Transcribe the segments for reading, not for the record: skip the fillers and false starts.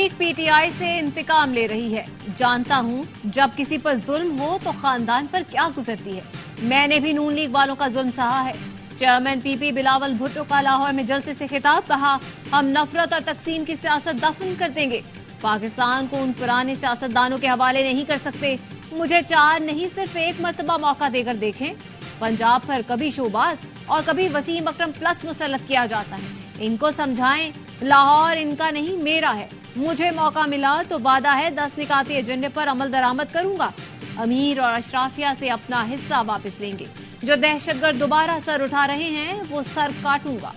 League PTI से इंतकाम ले रही है। जानता हूँ जब किसी पर जुल्म हो तो खानदान पर क्या गुजरती है। मैंने भी नून लीग वालों का जुल्म सहा है। चेयरमैन पीपी बिलावल भुट्टो का लाहौर में जलसे से खिताब, कहा हम नफरत और तकसीम की सियासत दफन कर देंगे। पाकिस्तान को उन पुराने सियासतदानों के हवाले नहीं कर सकते। मुझे 4 नहीं सिर्फ 1 मरतबा मौका देकर देखें। पंजाब पर कभी शोबाज और कभी वसीम अकरम प्लस मुसल्लत किया जाता है। इनको समझाएं लाहौर इनका नहीं मेरा है। मुझे मौका मिला तो वादा है 10 निकाती एजेंडे पर अमल दरामद करूंगा। अमीर और अशराफिया से अपना हिस्सा वापस लेंगे। जो दहशतगर्द दोबारा सर उठा रहे हैं वो सर काटूंगा।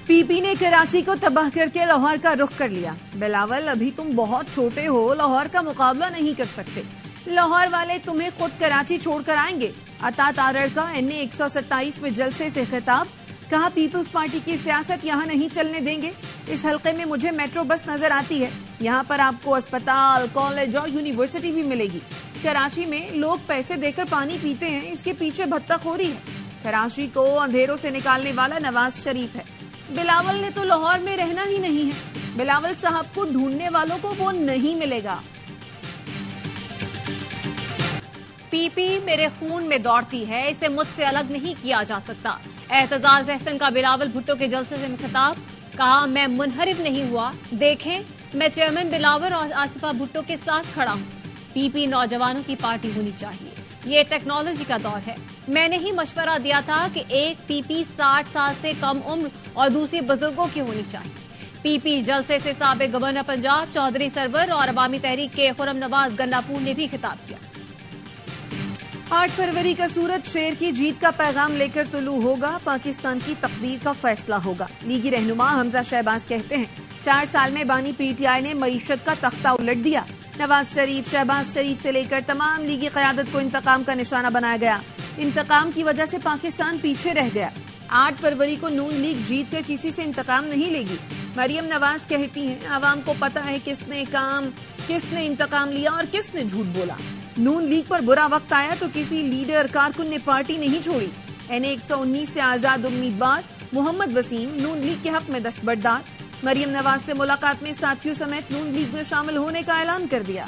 पीपी ने कराची को तबाह करके लाहौर का रुख कर लिया। बिलावल अभी तुम बहुत छोटे हो, लाहौर का मुकाबला नहीं कर सकते। लाहौर वाले तुम्हें खुद कराची छोड़कर आएंगे। अता तारड़ का NA 127 में जलसे से खिताब, कहा पीपल्स पार्टी की सियासत यहाँ नहीं चलने देंगे। इस हलके में मुझे मेट्रो बस नजर आती है। यहाँ पर आपको अस्पताल, कॉलेज और यूनिवर्सिटी भी मिलेगी। कराची में लोग पैसे देकर पानी पीते हैं, इसके पीछे भत्ताखोरी है। कराची को अंधेरों से निकालने वाला नवाज शरीफ है। बिलावल ने तो लाहौर में रहना ही नहीं है। बिलावल साहब को ढूंढने वालों को वो नहीं मिलेगा। पीपी मेरे खून में दौड़ती है, इसे मुझसे अलग नहीं किया जा सकता। एहतजाज अहसन का बिलावल भुट्टो के जलसे से खिताब, कहा मैं मुनहरिफ नहीं हुआ। देखें मैं चेयरमैन बिलावल और आसिफा भुट्टो के साथ खड़ा हूं। पीपी नौजवानों की पार्टी होनी चाहिए। ये टेक्नोलॉजी का दौर है। मैंने ही मशवरा दिया था कि एक पीपी 60 साल से कम उम्र और दूसरी बुजुर्गों की होनी चाहिए। पीपी जलसे से साबिक गवर्नर पंजाब चौधरी सरवर और अवामी तहरीक के खुरम नवाज गन्नापुर ने भी खिताब किया। 8 फरवरी का सूरज शेर की जीत का पैगाम लेकर तुलू होगा। पाकिस्तान की तकदीर का फैसला होगा। लीगी रहनुमा हमजा शहबाज कहते हैं 4 साल में बानी पीटीआई ने मईशत का तख्ता उलट दिया। नवाज शरीफ, शहबाज शरीफ से लेकर तमाम लीगी क़यादत को इंतकाम का निशाना बनाया गया। इंतकाम की वजह से पाकिस्तान पीछे रह गया। 8 फरवरी को नून लीग जीत कर किसी से इंतकाम नहीं लेगी। मरियम नवाज कहती हैं आवाम को पता है किसने इंतकाम लिया और किसने झूठ बोला। नून लीग पर बुरा वक्त आया तो किसी लीडर कारकुन ने पार्टी नहीं छोड़ी। NA 119 से आजाद उम्मीदवार मोहम्मद वसीम नून लीग के हक में दस्तबरदार। मरियम नवाज से मुलाकात में साथियों समेत नून लीग में शामिल होने का ऐलान कर दिया।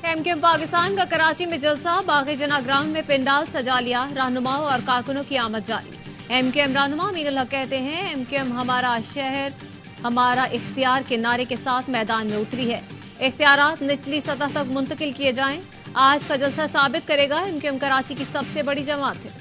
MKM पाकिस्तान का कराची में जलसा, बाग़े जना ग्राउंड में पेंडाल सजा लिया। रहनुमाओं और कारकुनों की आमद जारी। MKM रहनुमा अमीरुल हक कहते हैं MKM हमारा शहर हमारा इख्तियार के नारे के साथ मैदान में उतरी है। इख्तियारात निचली सतह तक मुंतकिल किए जाएं। आज का जलसा साबित करेगा MKM कराची की सबसे बड़ी जमात है।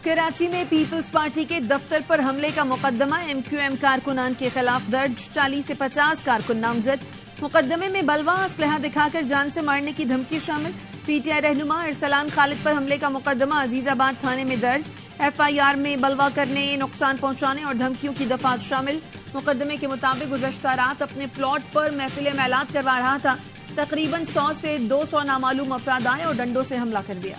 कराची में पीपल्स पार्टी के दफ्तर पर हमले का मुकदमा MQM कारकुनान के खिलाफ दर्ज। 40 से 50 कारकुन नामजद। मुकदमे में बलवा, असलहा दिखाकर जान से मारने की धमकी शामिल। पीटीआई रहनुमा अरसलान खालिद पर हमले का मुकदमा अजीजाबाद थाने में दर्ज। FIR में बलवा करने, नुकसान पहुंचाने और धमकियों की दफात शामिल। मुकदमे के मुताबिक गुज़श्ता रात अपने प्लॉट पर महफिल मेलाद करवा रहा था। तकरीबन 100 से 200 नामालूम अफराद आए और डंडों से हमला कर दिया।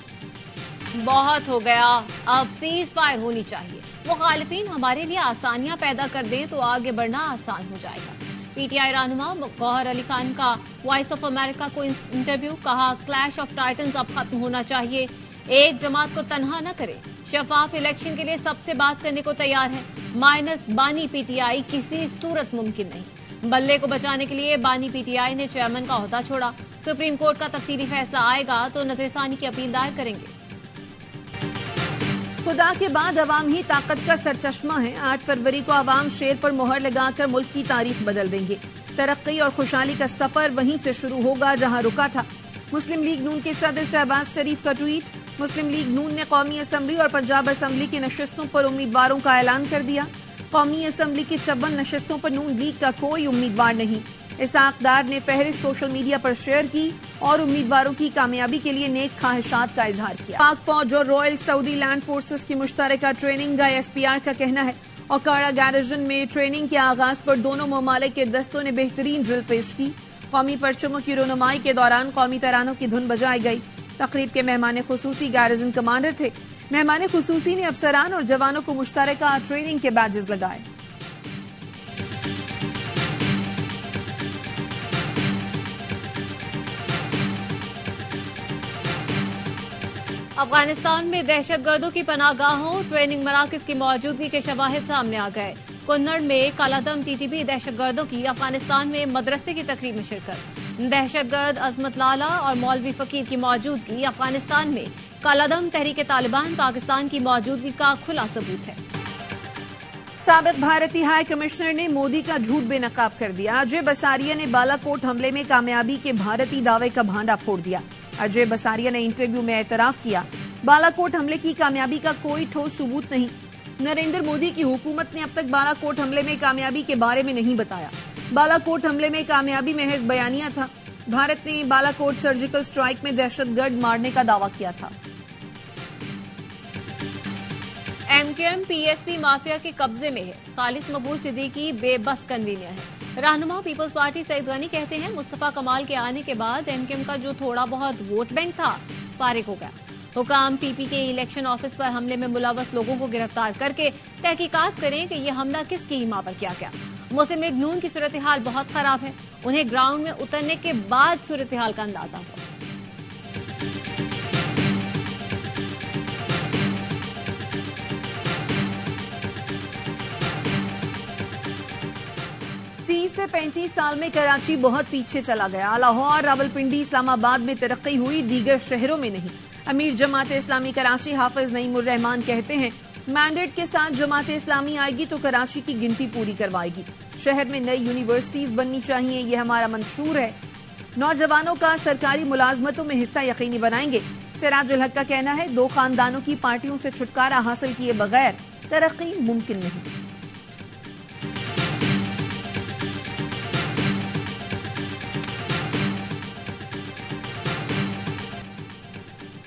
बहुत हो गया, अब सीज फायर होनी चाहिए। मुखालिफिन हमारे लिए आसानियां पैदा कर दें तो आगे बढ़ना आसान हो जाएगा। पीटीआई रहनुमा गौहर अली खान का वॉइस ऑफ अमेरिका को इंटरव्यू, कहा क्लैश ऑफ टाइटन्स अब खत्म होना चाहिए। एक जमात को तनहा न करे। शफाफ इलेक्शन के लिए सबसे बात करने को तैयार है। माइनस बानी पीटीआई किसी सूरत मुमकिन नहीं। बल्ले को बचाने के लिए बानी पीटीआई ने चेयरमैन का ओहदा छोड़ा। सुप्रीम कोर्ट का तफसीली फैसला आएगा तो नजरसानी की अपील दायर करेंगे। खुदा के बाद अवाम ही ताकत का सरचश्मा है। 8 फरवरी को अवाम शेर पर मोहर लगाकर मुल्क की तारीख बदल देंगे। तरक्की और खुशहाली का सफर वहीं से शुरू होगा जहां रुका था। मुस्लिम लीग नून के सदर शहबाज शरीफ का ट्वीट। मुस्लिम लीग नून ने कौमी असम्बली और पंजाब असम्बली की नशिस्तों पर उम्मीदवारों का ऐलान कर दिया। कौमी असम्बली की 56 नशिस्तों पर नून लीग का कोई उम्मीदवार नहीं। इसाक डार ने फहरिस्त सोशल मीडिया पर शेयर की और उम्मीदवारों की कामयाबी के लिए नेक ख्वाहिशात का इजहार किया। पाक फौज और रॉयल सऊदी लैंड फोर्सेस की मुश्तरका ट्रेनिंग ISPR का कहना है औकारा गैरजन में ट्रेनिंग के आगाज पर दोनों ममालिक के दस्तों ने बेहतरीन ड्रिल पेश की। कौमी परचमों की रोनुमाई के दौरान कौमी तरानों की धुन बजाई गई। तकरीब के मेहमान खुसूसी गैरजन कमांडर थे। मेहमान खुसूसी ने अफसरान और जवानों को मुश्तरका ट्रेनिंग के बैजेस लगाए। افغانستان میں دہشت گردوں کی پناہ گاہوں ट्रेनिंग मराकज़ की मौजूदगी के शवाहिद सामने आ गए। कुन्नड़ में कालादम टीटीपी दहशत गर्दों की अफगानिस्तान में मदरसे की तकरीब में शिरकत। दहशत गर्द अजमत लाला और मौलवी फकीर की मौजूदगी अफगानिस्तान में कालादम तहरीक तालिबान पाकिस्तान की मौजूदगी का खुला सबूत है। साबिक भारतीय हाई कमिश्नर ने मोदी का झूठ बेनकाब कर दिया। अजय बसारिया ने बालाकोट हमले में कामयाबी के भारतीय दावे का भांडा फोड़ दिया। अजय बसारिया ने इंटरव्यू में एतराफ किया, बालाकोट हमले की कामयाबी का कोई ठोस सबूत नहीं। नरेंद्र मोदी की हुकूमत ने अब तक बालाकोट हमले में कामयाबी के बारे में नहीं बताया। बालाकोट हमले में कामयाबी महज बयानिया था। भारत ने बालाकोट सर्जिकल स्ट्राइक में दहशतगर्द मारने का दावा किया था। एमकेएम पीएसपी माफिया के कब्जे में है। खालिद मकबूल सिद्दीकी बेबस कन्वीनियर है। रहनुमा पीपल्स पार्टी सईद गनी कहते हैं मुस्तफा कमाल के आने के बाद एमकेएम का जो थोड़ा बहुत वोट बैंक था फारिग हो गया। हुकाम पीपी के इलेक्शन ऑफिस पर हमले में मुलव्वस लोगों को गिरफ्तार करके तहकीकात करें कि यह हमला किसकी हिमा पर किया गया। मुस्लिम लीग नून की सूरत हाल बहुत खराब है। उन्हें ग्राउंड में उतरने के बाद सूरत हाल का अंदाजा हुआ। से 35 साल में कराची बहुत पीछे चला गया। लाहौर, रावलपिंडी, इस्लामाबाद में तरक्की हुई, दीगर शहरों में नहीं। अमीर जमात इस्लामी कराची हाफिज नईमुर रहमान कहते हैं मैंडेट के साथ जमात इस्लामी आएगी तो कराची की गिनती पूरी करवाएगी। शहर में नई यूनिवर्सिटीज बननी चाहिए, ये हमारा मंशूर है। नौजवानों का सरकारी मुलाजमतों में हिस्सा यकीनी बनाएंगे। सिराजुल हक का कहना है 2 खानदानों की पार्टियों से छुटकारा हासिल किए बगैर तरक्की मुमकिन नहीं।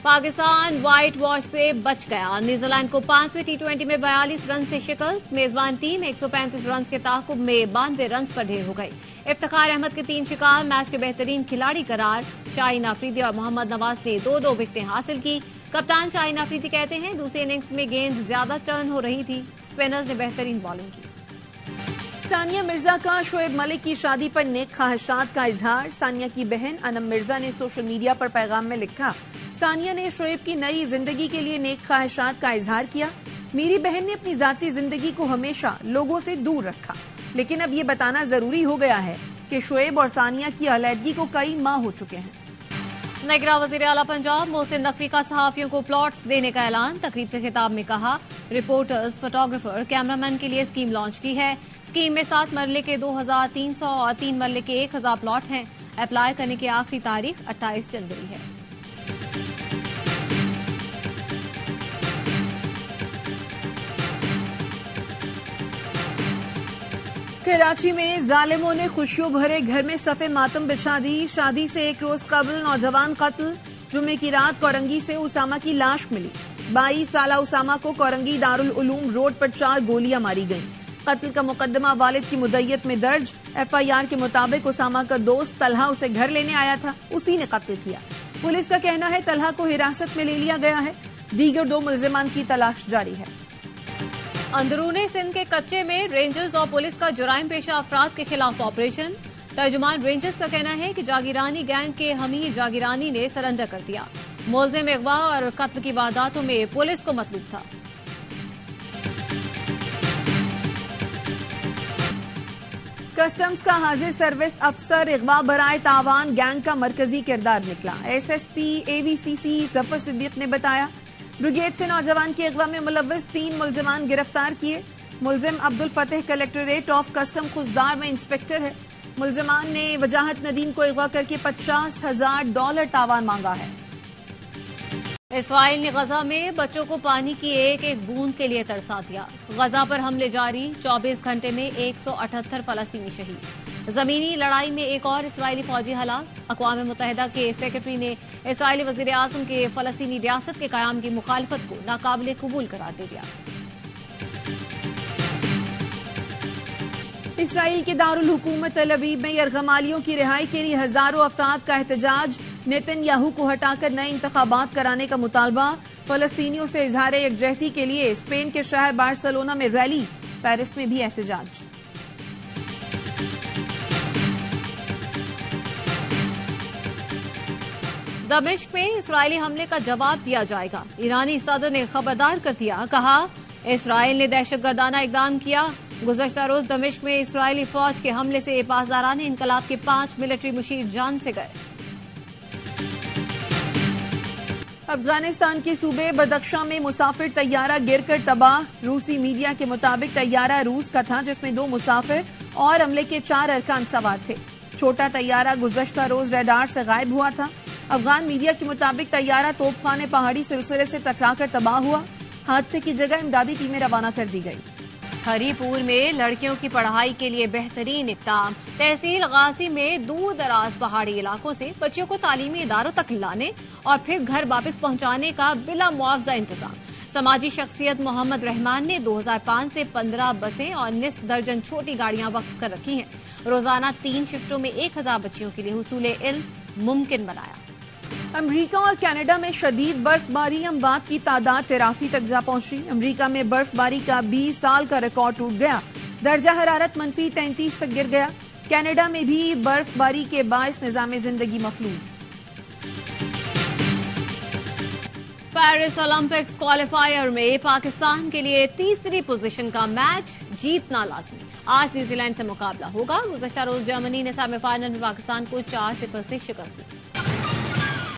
पाकिस्तान व्हाइट वॉश से बच गया। न्यूजीलैंड को 5वें टी20 में 42 रन से शिकस्त। मेजबान टीम 135 रन के ताकुब में 92 रन पर ढेर हो गई। इफ्तिखार अहमद के 3 शिकार, मैच के बेहतरीन खिलाड़ी करार। शाहीन अफरीदी और मोहम्मद नवाज ने 2-2 विकेटें हासिल की। कप्तान शाहीन अफरीदी कहते हैं दूसरी इनिंग्स में गेंद ज्यादा टर्न हो रही थी, स्पिनर्स ने बेहतरीन बॉलिंग की। सानिया मिर्जा का शोएब मलिक की शादी पर नेक ख्वाहिशात का इजहार। सानिया की बहन अनम मिर्जा ने सोशल मीडिया पर पैगाम में लिखा, सानिया ने शोएब की नई जिंदगी के लिए नेक ख्वाहिशात का इजहार किया। मेरी बहन ने अपनी जाती जिंदगी को हमेशा लोगों से दूर रखा, लेकिन अब ये बताना जरूरी हो गया है कि शोएब और सानिया की अलहदगी को कई माह हो चुके हैं। नगरा वज़ीर आला पंजाब मोहसिन नकवी का सहाफियों को प्लॉट्स देने का ऐलान। तकरीब से खिताब में कहा, रिपोर्टर्स, फोटोग्राफर, कैमरामैन के लिए स्कीम लॉन्च की है। स्कीम में 7 मरले के 2300 और 3 मरले के 1000 प्लॉट हैं। अप्लाई करने की आखिरी तारीख 28 जनवरी है। कराची में जालिमों ने खुशियों भरे घर में सफ़े मातम बिछा दी। शादी से 1 रोज कबल नौजवान कत्ल। जुम्मे की रात कोरंगी से उसामा की लाश मिली। 22 साला उसामा को कोरंगी दारुल उलूम रोड पर 4 गोलियां मारी गईं। कत्ल का मुकदमा वालिद की मुद्दयत में दर्ज। एफआईआर के मुताबिक उसामा का दोस्त तलहा उसे घर लेने आया था, उसी ने कत्ल किया। पुलिस का कहना है तलहा को हिरासत में ले लिया गया है। दीगर 2 मुल्जिमान की तलाश जारी है। अंदरूनी सिंध के कच्चे में रेंजर्स और पुलिस का जुराइम पेशा अफराद के खिलाफ ऑपरेशन। तर्जुमान रेंजर्स का कहना है कि जागीरानी गैंग के हमीर जागीरानी ने सरेंडर कर दिया। मुलजिम अगवा और कत्ल की वारदातों में पुलिस को मतलूब था। कस्टम्स का हाजिर सर्विस अफसर अगवा बराए तावान गैंग का मरकजी किरदार निकला। एसएसपी एवीसीसी जफर सिद्दीक ने बताया, ब्रिगेड से नौजवान की अगवा में मुलव्वस 3 मुल्जिमान गिरफ्तार किए। मुलजिम अब्दुल फतेह कलेक्टरेट ऑफ कस्टम खुशदार में इंस्पेक्टर है। मुल्जिमान ने वजाहत नदीम को अगवा करके $50,000 तावान मांगा है। इसराइल ने गजा में बच्चों को पानी की एक बूंद के लिए तरसा दिया। गजा पर हमले जारी, 24 घंटे में 178 फलस्तीनी शहीद। जमीनी लड़ाई में एक और इसराइली फौजी हलाक। अक़वाम मुत्तहिदा के सेक्रेटरी ने इसराइली वज़ीर आज़म के फलस्तीनी रियासत के क़याम की मुखालफत को नाकाबिले कबूल करार दे दिया। इसराइल के दारुल हुकूमत तल अवीव में यरगमालियों की रिहाई के लिए हजारों अफराद का एहतजाज। नेतन्याहू को हटाकर नए इंतखाबात कराने का मुतालबा। फलस्तीनियों से इजहार यकजहती के लिए स्पेन के शहर बार्सिलोना में रैली। पेरिस में भी एहतजाज। دمشق میں اسرائیلی حملے کا جواب دیا جائے گا، ایرانی صدر نے خبردار کر دیا، کہا اسرائیل نے دہشت گردانہ اقدام کیا۔ گزشتہ روز دمشق میں اسرائیلی فوج کے حملے سے پاسداران انقلاب کے 5 ملٹری مشیر جان سے گئے۔ افغانستان کے صوبے بدخشاں میں مسافر طیارہ گر کر تباہ، روسی میڈیا کے مطابق طیارہ روس کا تھا جس میں 2 مسافر اور عملے کے 4 ارکان سوار تھے۔ چھوٹا طیارہ گزشتہ روز ریڈار سے غائب ہوا تھا۔ افغان میڈیا کے مطابق طیارہ توپ خانے پہاڑی سلسلے سے ٹکرا کر تباہ ہوا۔ حادثے کی جگہ امدادی ٹیمیں روانہ کر دی گئی۔ ہری پور میں لڑکیوں کی پڑھائی کے لیے بہترین اقدام، تحصیل غازی میں دور دراز پہاڑی علاقوں سے بچوں کو تعلیمی اداروں تک لانے اور پھر گھر واپس پہنچانے کا بلا معاوضہ انتظام۔ سماجی شخصیت محمد رحمان نے 2005 سے 15 بسیں اور نصف درجن چھوٹی گاڑیاں وقف کر رکھی ہیں۔ روزانہ 3 شفٹوں میں 1000 بچیوں کے لیے حصول علم ممکن بنایا۔ امریکہ اور کینیڈا میں شدید برف باری، اموات کی تعداد 83 تک جا پہنچی۔ امریکہ میں برف باری کا 20 سال کا ریکارڈ ٹوٹ گیا، درجہ حرارت -33 تک گر گیا۔ کینیڈا میں بھی برف باری کے باعث نظام زندگی مفلوج۔ پیرس اولمپکس کوالیفائر میں پاکستان کے لیے تیسری پوزیشن کا میچ جیتنا لازمی۔ آج نیوزی لینڈ سے مقابلہ ہوگا۔ گزشتہ روز جرمنی نے سیمی فائنل میں پاکستان کو 4-0 سے شکست دی۔